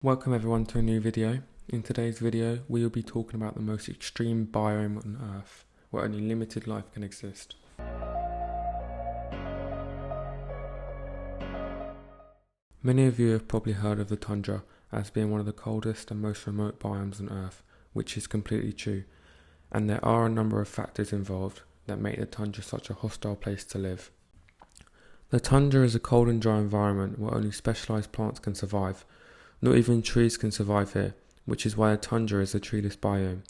Welcome everyone to a new video. In today's video we will be talking about the most extreme biome on Earth, where only limited life can exist. Many of you have probably heard of the tundra as being one of the coldest and most remote biomes on Earth, which is completely true, and there are a number of factors involved that make the tundra such a hostile place to live. The tundra is a cold and dry environment where only specialised plants can survive. Not even trees can survive here, which is why the tundra is a treeless biome.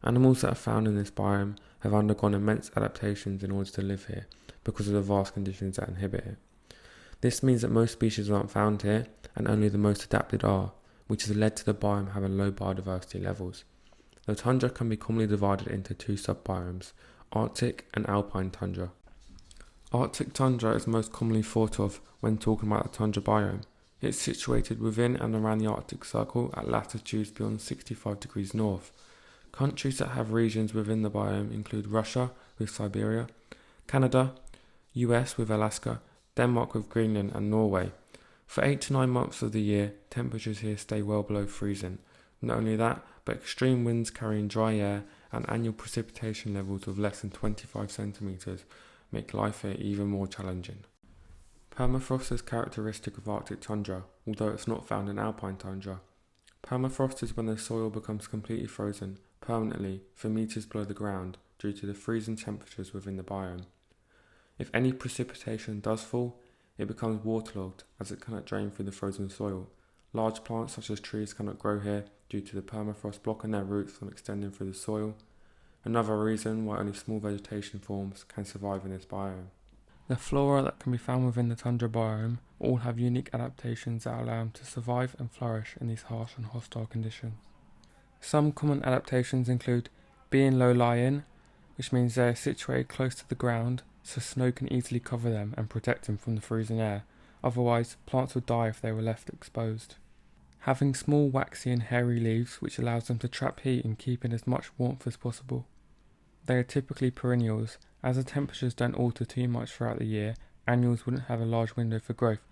Animals that are found in this biome have undergone immense adaptations in order to live here, because of the vast conditions that inhibit it. This means that most species aren't found here, and only the most adapted are, which has led to the biome having low biodiversity levels. The tundra can be commonly divided into two sub-biomes, Arctic and Alpine tundra. Arctic tundra is most commonly thought of when talking about the tundra biome. It's situated within and around the Arctic Circle at latitudes beyond 65 degrees north. Countries that have regions within the biome include Russia with Siberia, Canada, US with Alaska, Denmark with Greenland and Norway. For 8 to 9 months of the year, temperatures here stay well below freezing. Not only that, but extreme winds carrying dry air and annual precipitation levels of less than 25 centimetres make life here even more challenging. Permafrost is characteristic of Arctic tundra, although it's not found in Alpine tundra. Permafrost is when the soil becomes completely frozen, permanently, for meters below the ground, due to the freezing temperatures within the biome. If any precipitation does fall, it becomes waterlogged as it cannot drain through the frozen soil. Large plants such as trees cannot grow here due to the permafrost blocking their roots from extending through the soil. Another reason why only small vegetation forms can survive in this biome. The flora that can be found within the tundra biome all have unique adaptations that allow them to survive and flourish in these harsh and hostile conditions. Some common adaptations include being low-lying, which means they are situated close to the ground so snow can easily cover them and protect them from the freezing air. Otherwise, plants would die if they were left exposed. Having small waxy and hairy leaves which allows them to trap heat and keep in as much warmth as possible. They are typically perennials. As the temperatures don't alter too much throughout the year, annuals wouldn't have a large window for growth,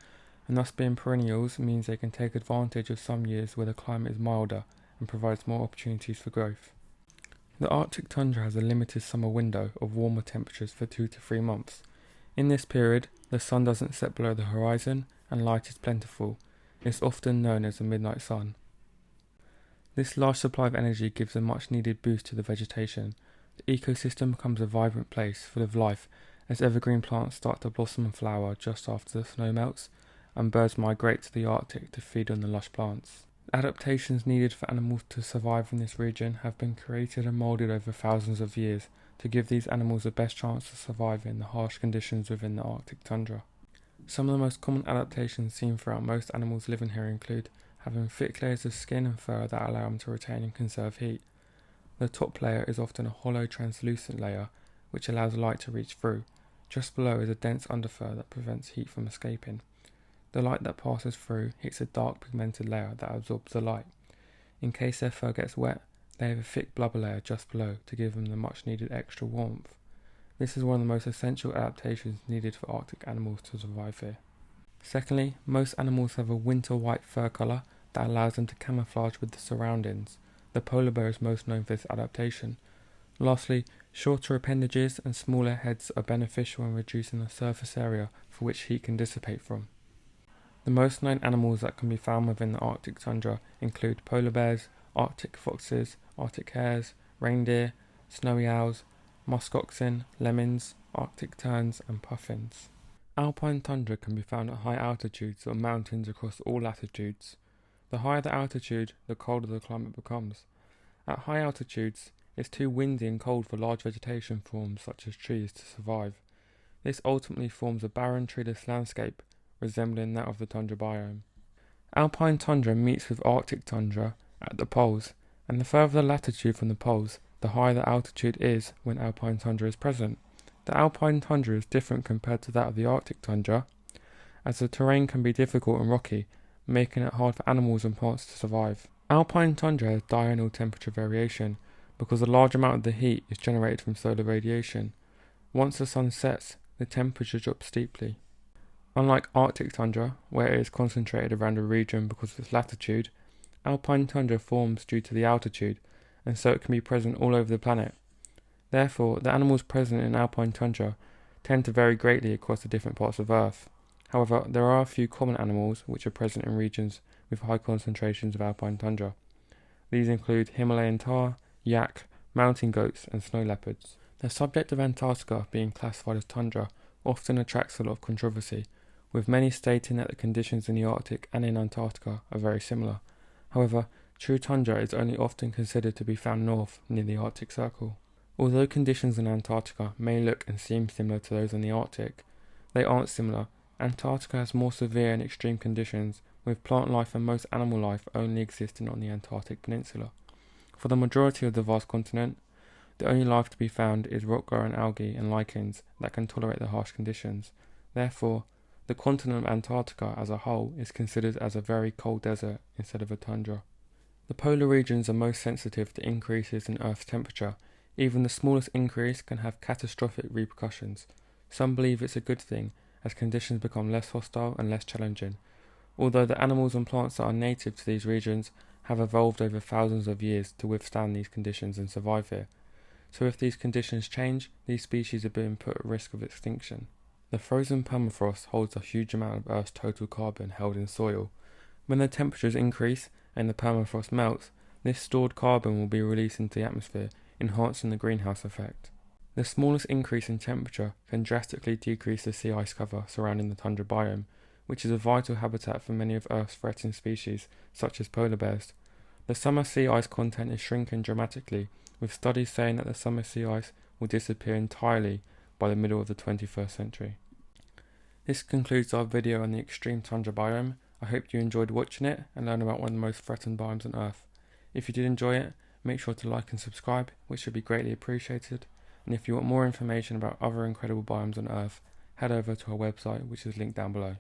and thus being perennials means they can take advantage of some years where the climate is milder and provides more opportunities for growth. The Arctic tundra has a limited summer window of warmer temperatures for 2 to 3 months. In this period, the sun doesn't set below the horizon and light is plentiful. It's often known as the midnight sun. This large supply of energy gives a much needed boost to the vegetation. The ecosystem becomes a vibrant place full of life as evergreen plants start to blossom and flower just after the snow melts, and birds migrate to the Arctic to feed on the lush plants. The adaptations needed for animals to survive in this region have been created and moulded over thousands of years to give these animals the best chance to survive in the harsh conditions within the Arctic tundra. Some of the most common adaptations seen throughout most animals living here include having thick layers of skin and fur that allow them to retain and conserve heat. The top layer is often a hollow translucent layer which allows light to reach through. Just below is a dense underfur that prevents heat from escaping. The light that passes through hits a dark pigmented layer that absorbs the light. In case their fur gets wet, they have a thick blubber layer just below to give them the much needed extra warmth. This is one of the most essential adaptations needed for Arctic animals to survive here. Secondly, most animals have a winter white fur colour that allows them to camouflage with the surroundings. The polar bear is most known for this adaptation. Lastly, shorter appendages and smaller heads are beneficial in reducing the surface area for which heat can dissipate from. The most known animals that can be found within the Arctic tundra include polar bears, Arctic foxes, Arctic hares, reindeer, snowy owls, musk oxen, lemmings, Arctic terns and puffins. Alpine tundra can be found at high altitudes or mountains across all latitudes. The higher the altitude, the colder the climate becomes. At high altitudes, it's too windy and cold for large vegetation forms such as trees to survive. This ultimately forms a barren treeless landscape, resembling that of the tundra biome. Alpine tundra meets with Arctic tundra at the poles, and the further the latitude from the poles, the higher the altitude is when Alpine tundra is present. The Alpine tundra is different compared to that of the Arctic tundra, as the terrain can be difficult and rocky, making it hard for animals and plants to survive. Alpine tundra has diurnal temperature variation because a large amount of the heat is generated from solar radiation. Once the sun sets, the temperature drops steeply. Unlike Arctic tundra, where it is concentrated around a region because of its latitude, Alpine Tundra forms due to the altitude, and so it can be present all over the planet. Therefore, the animals present in Alpine Tundra tend to vary greatly across the different parts of Earth. However, there are a few common animals which are present in regions with high concentrations of Alpine Tundra. These include Himalayan tahr, yak, mountain goats, and snow leopards. The subject of Antarctica being classified as tundra often attracts a lot of controversy, with many stating that the conditions in the Arctic and in Antarctica are very similar. However, true tundra is only often considered to be found north, near the Arctic Circle. Although conditions in Antarctica may look and seem similar to those in the Arctic, they aren't similar. Antarctica has more severe and extreme conditions, with plant life and most animal life only existing on the Antarctic Peninsula. For the majority of the vast continent, the only life to be found is rock-growing algae and lichens that can tolerate the harsh conditions. Therefore, the continent of Antarctica as a whole is considered as a very cold desert instead of a tundra. The polar regions are most sensitive to increases in Earth's temperature. Even the smallest increase can have catastrophic repercussions. Some believe it's a good thing, as conditions become less hostile and less challenging. Although the animals and plants that are native to these regions have evolved over thousands of years to withstand these conditions and survive here. So if these conditions change, these species are being put at risk of extinction. The frozen permafrost holds a huge amount of Earth's total carbon held in soil. When the temperatures increase and the permafrost melts, this stored carbon will be released into the atmosphere, enhancing the greenhouse effect. The smallest increase in temperature can drastically decrease the sea ice cover surrounding the Tundra Biome, which is a vital habitat for many of Earth's threatened species, such as polar bears. The summer sea ice content is shrinking dramatically, with studies saying that the summer sea ice will disappear entirely by the middle of the 21st century. This concludes our video on the extreme Tundra biome. I hope you enjoyed watching it and learned about one of the most threatened biomes on Earth. If you did enjoy it, make sure to like and subscribe, which would be greatly appreciated. And if you want more information about other incredible biomes on Earth, head over to our website, which is linked down below.